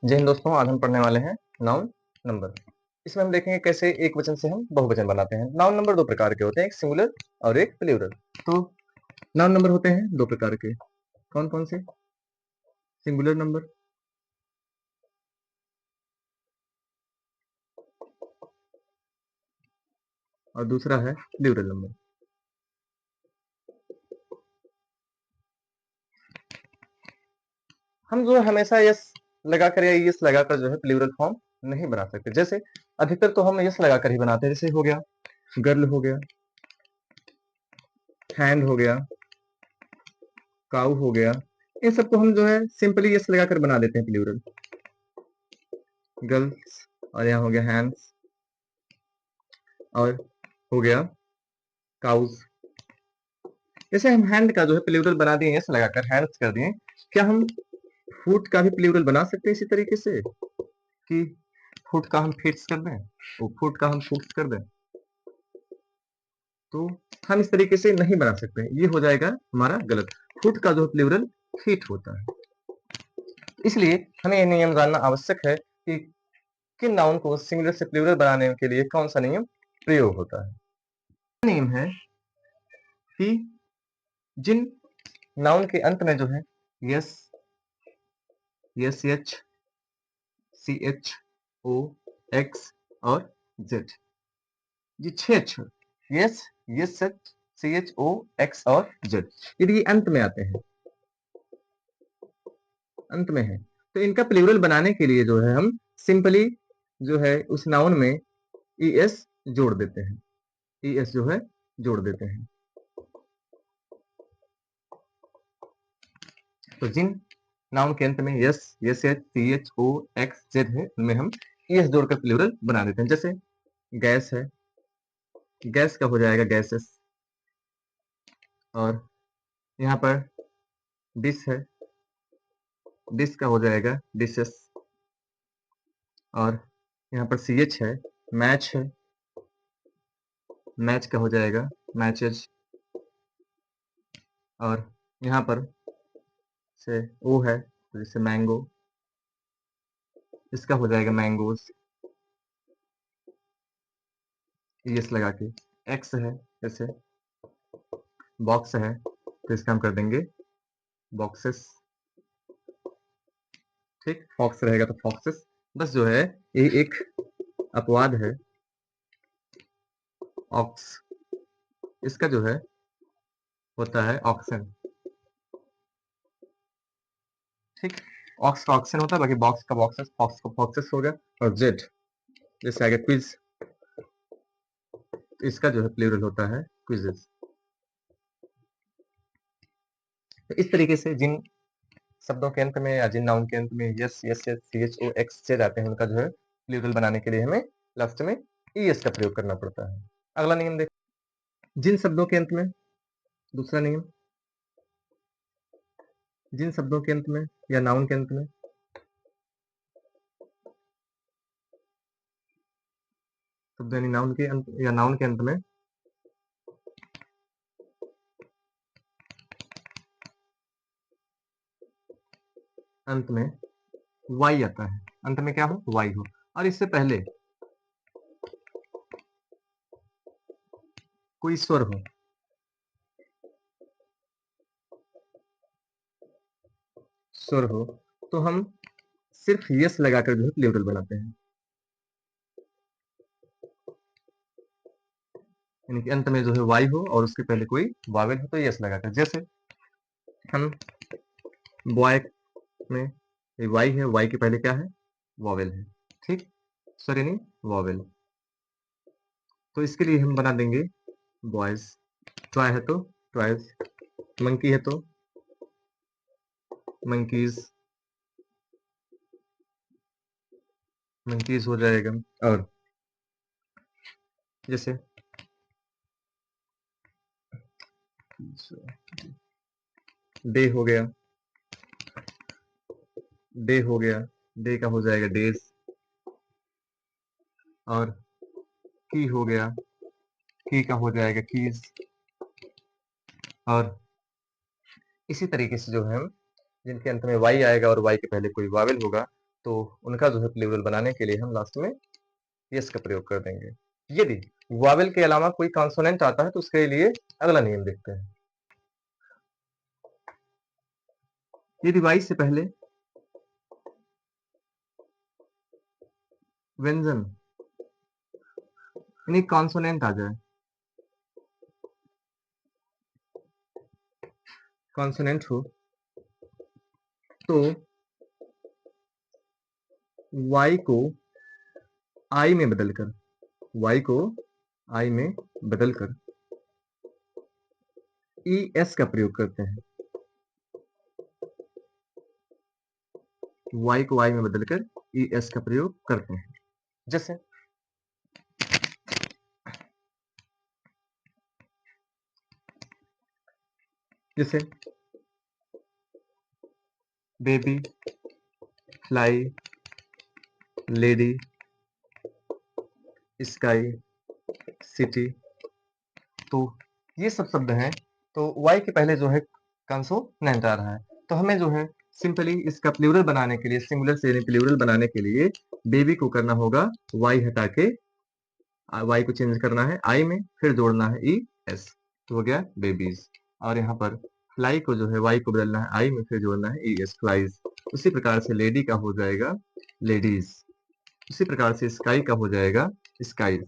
जय हिंद दोस्तों, आज हम पढ़ने वाले हैं नाउन नंबर। इसमें हम देखेंगे कैसे एक वचन से हम बहुवचन बनाते हैं। नाउन नंबर दो प्रकार के होते हैं, एक सिंगुलर और एक प्लूरल। तो नाउन नंबर होते हैं दो प्रकार के, कौन कौन से? सिंगुलर नंबर और दूसरा है प्लूरल नंबर। हम जो है हमेशा यस लगाकर या यस लगाकर जो है प्लूरल फॉर्म नहीं बना सकते। जैसे अधिकतर तो हम यस लगाकर ही बनाते हैं। जैसे हो गया गर्ल, हो गया हैंड, हो गया काऊ, हो गया, इन सबको हम जो है सिंपली यस लगाकर बना देते हैं प्लूरल। गर्ल्स, और यहाँ हो गया हैंड्स, और हो गया काउज। जैसे हम हैंड का जो है प्लूरल बना दिए यस लगाकर, हैंड्स कर दिए, क्या हम फुट का भी प्लूरल बना सकते हैं इसी तरीके से कि फुट का हम फीट्स कर दें, वो फुट का हम फुट्स कर दें? तो हम इस तरीके से नहीं बना सकते, ये हो जाएगा हमारा गलत। फुट का जो प्लूरल फीट होता है। इसलिए हमें ये नियम जानना आवश्यक है कि किन नाउन को सिंगुलर से प्लूरल बनाने के लिए कौन सा नियम प्रयोग होता है। नियम है कि जिन नाउन के अंत में जो है S, S H, C H O, X और जेड, ये 6 अक्षर S, S H, C H O, X और जेड, यदि ये अंत में आते हैं, अंत में है, तो इनका प्लूरल बनाने के लिए जो है हम सिंपली जो है उस नाउन में ई एस जोड़ देते हैं, ई एस जो है जोड़ देते हैं। तो जिन नाउन के अंत में S, S H, C H O, X, Z है, उनमें हम ई एस जोड़कर प्लूरल बना देते हैं। जैसे गैस है, गैस का हो जाएगा गैसेस, और यहाँ पर डिश है, डिश का हो जाएगा डिशेस, और यहाँ पर सी एच है, मैच है, मैच का हो जाएगा मैचेज, और यहाँ पर से ओ है तो जैसे मैंगो, इसका हो जाएगा मैंगोज, यस लगा के। एक्स है जैसे बॉक्स है तो इसका हम कर देंगे बॉक्सेस, ठीक। फॉक्स रहेगा तो फॉक्सेस। बस जो है ये एक अपवाद है, ऑक्स, इसका जो है होता है ऑक्सन, ठीक। ऑक्स का ऑक्सन होता है, बाकी बॉक्स का बॉक्सेस, फॉक्स का फॉक्सेस हो गया। और जेड जैसे आगे क्विज, इसका जो है प्लूरल होता है क्विजेस। तो इस तरीके से जिन शब्दों के अंत में या जिन नाउन के अंत में S, S, S, C H O, X, Z आते हैं, उनका जो है प्लूरल बनाने के लिए हमें लास्ट में ई एस का प्रयोग करना पड़ता है। अगला नियम देख, जिन शब्दों के अंत में, दूसरा नियम, जिन शब्दों के अंत में या नाउन के अंत में, शब्द यानी नाउन के अंत या नाउन के अंत में अंत में वाई आता है, अंत में क्या हो, वाई हो, और इससे पहले कोई स्वर हो, स्वर हो, तो हम सिर्फ यस लगाकर जो है प्लूरल बनाते हैं, यानी कि अंत में जो है वाई हो और उसके पहले कोई वावेल हो तो यस लगाकर। जैसे हम बॉय में वाई है, वाई के पहले क्या है, वॉवेल है, ठीक, स्वर यानी वॉवेल। तो इसके लिए हम बना देंगे बॉयज, ट्राई है तो ट्राइज, मंकी है तो मंकीज, मंकीज हो जाएगा। और जैसे डे हो गया, डे हो गया, डे का हो जाएगा डेज, और की हो गया, की का हो जाएगा कीज, और इसी तरीके से जो है जिनके अंत में वाई आएगा और वाई के पहले कोई वावेल होगा तो उनका जो है प्लूरल बनाने के लिए हम लास्ट में यस का प्रयोग कर देंगे। यदि वावेल के अलावा कोई कॉन्सोनेंट आता है तो उसके लिए अगला नियम देखते हैं। यदि वाई से पहले व्यंजन यानी कॉन्सोनेंट आ जाए, कॉन्सोनेंट हो, तो y को i में बदलकर, y को i में बदलकर es का प्रयोग करते हैं। y को i में बदलकर es का प्रयोग करते हैं। जैसे जैसे baby, fly, lady, sky, city, तो ये सब शब्द हैं। तो y के पहले जो है कंसोनेंट आ रहा है, तो हमें जो है सिंपली इसका प्लूरल बनाने के लिए, सिंगुलर से प्लूरल बनाने के लिए बेबी को करना होगा y हटा के y को चेंज करना है i में, फिर जोड़ना है es, तो हो गया बेबीज। और यहाँ पर फ्लाई को जो है y को बदलना है i में, फिर जोड़ना है es, फ्लाइज। उसी प्रकार से लेडी का हो जाएगा लेडीज, उसी प्रकार से स्काई का हो जाएगा स्काईज।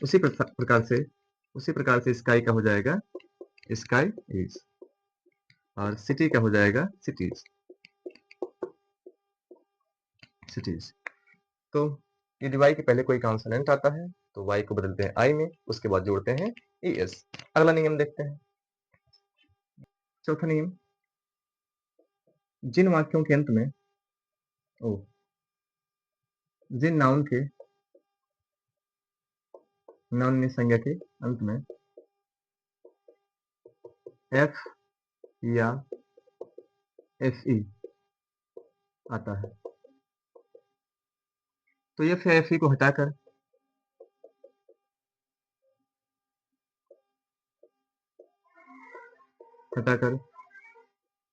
उसी प्रकार से स्काई का हो जाएगा स्काई इज, और सिटी का हो जाएगा सिटीज, सिटीज। तो यदि y के पहले कोई कॉन्सोनेंट आता है तो y को बदलते हैं i में, उसके बाद जोड़ते हैं es। अगला नियम देखते हैं, चौथा नियम। जिन वाक्यों के अंत में जिन नाउन में संज्ञा के अंत में f या fe आता है, तो f या fe को हटाकर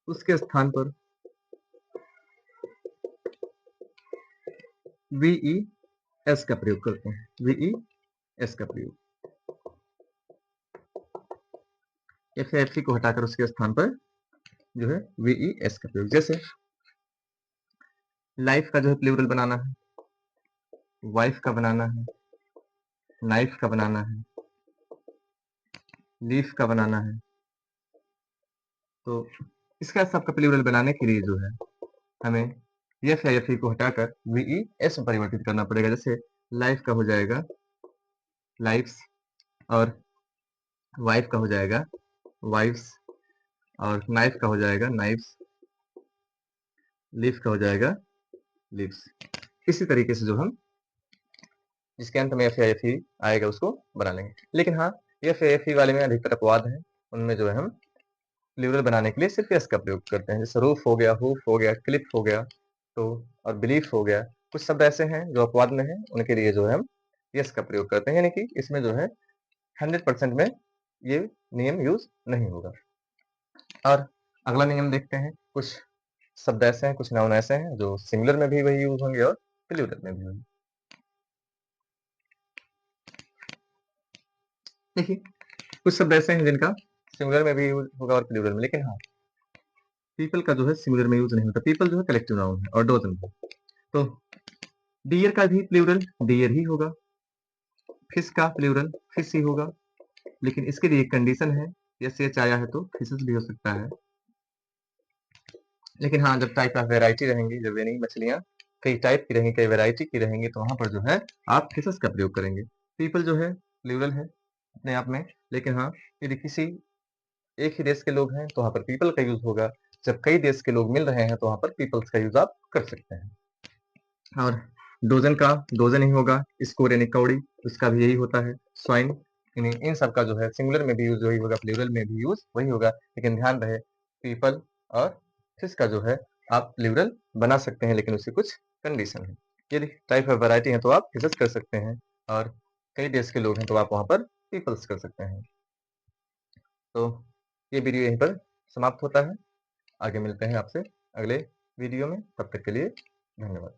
उसके स्थान पर ves का प्रयोग करते हैं, ves का प्रयोग। f या fe को हटाकर उसके स्थान पर जो है ves का प्रयोग। जैसे लाइफ का जो है प्लूरल बनाना है, वाइफ का बनाना है, नाइफ का बनाना है, लीफ का बनाना है, तो इसका सबका प्लूरल बनाने के लिए जो है हमें एफ या एफ को हटाकर वीई एस में परिवर्तित करना पड़ेगा। जैसे लाइफ का हो जाएगा लाइफ्स, और वाइफ का हो जाएगा वाइफ्स, और नाइफ का हो जाएगा नाइफ्स, लीफ का हो जाएगा लीव्स। इसी तरीके से जो हम जिसके अंत में एफ या एफ आएगा उसको बना लेंगे। लेकिन हाँ, एफ या एफ वाले में अधिकतर अपवाद हैं, उनमें जो है हम प्लूरल बनाने के लिए सिर्फ एस का प्रयोग करते हैं। जैसे रूफ हो गया, हुफ हो गया, क्लिप हो गया, तो और बिलीफ हो गया। कुछ शब्द ऐसे हैं जो अपवाद में हैं, उनके लिए जो है हम यस का प्रयोग करते हैं, यानी कि इसमें जो है 100% में ये नियम यूज नहीं होगा। और अगला नियम देखते हैं। कुछ शब्द ऐसे हैं, कुछ नाउन ऐसे हैं जो सिंगुलर में भी वही यूज होंगे और प्लूरल में भी होंगे। देखिए, कुछ शब्द ऐसे हैं जिनका सिंगुलर में भी यूज होगा और प्लूरल में, लेकिन हाँ, पीपल का जो है सिंगुलर में यूज नहीं होता। पीपल जो है कलेक्टिव नाउन है, और डोजन भी। तो डियर का भी प्लूरल डियर ही होगा, फिश का प्लूरल फिश ही होगा, लेकिन इसके लिए एक कंडीशन है, यस एच आया है तो फिशेस भी हो सकता है। लेकिन हाँ, जब टाइप ऑफ वेराइटी रहेंगी, जब यानी मछलियां कई टाइप की रहेंगी, कई वेराइटी की रहेंगी, तो वहां पर जो है आप फिशेस का प्रयोग करेंगे। पीपल जो है प्लूरल है अपने आप में, लेकिन हाँ, यदि किसी एक ही देश के लोग हैं तो वहां पर पीपल का यूज होगा। जब कई देश के लोग मिल रहे हैं तो वहां पर पीपल्स का यूज आप कर सकते हैं। और डोजन का डोजन ही होगा, स्कोर यानी कौड़ी, उसका भी यही होता है। स्वाइन, यानी इन सब का जो है सिंगुलर में भी यूज वही होगा, प्लूरल में भी यूज वही होगा। लेकिन ध्यान रहे, पीपल और फिश का जो है आप प्लूरल बना सकते हैं, लेकिन उसकी कुछ कंडीशन है। यदि टाइप ऑफ वैरायटी है तो आप फिशेस कर सकते हैं, और कई देश के लोग हैं तो आप वहां पर पीपल्स कर सकते हैं। तो ये वीडियो यहीं पर समाप्त होता है। आगे मिलते हैं आपसे अगले वीडियो में। तब तक के लिए धन्यवाद।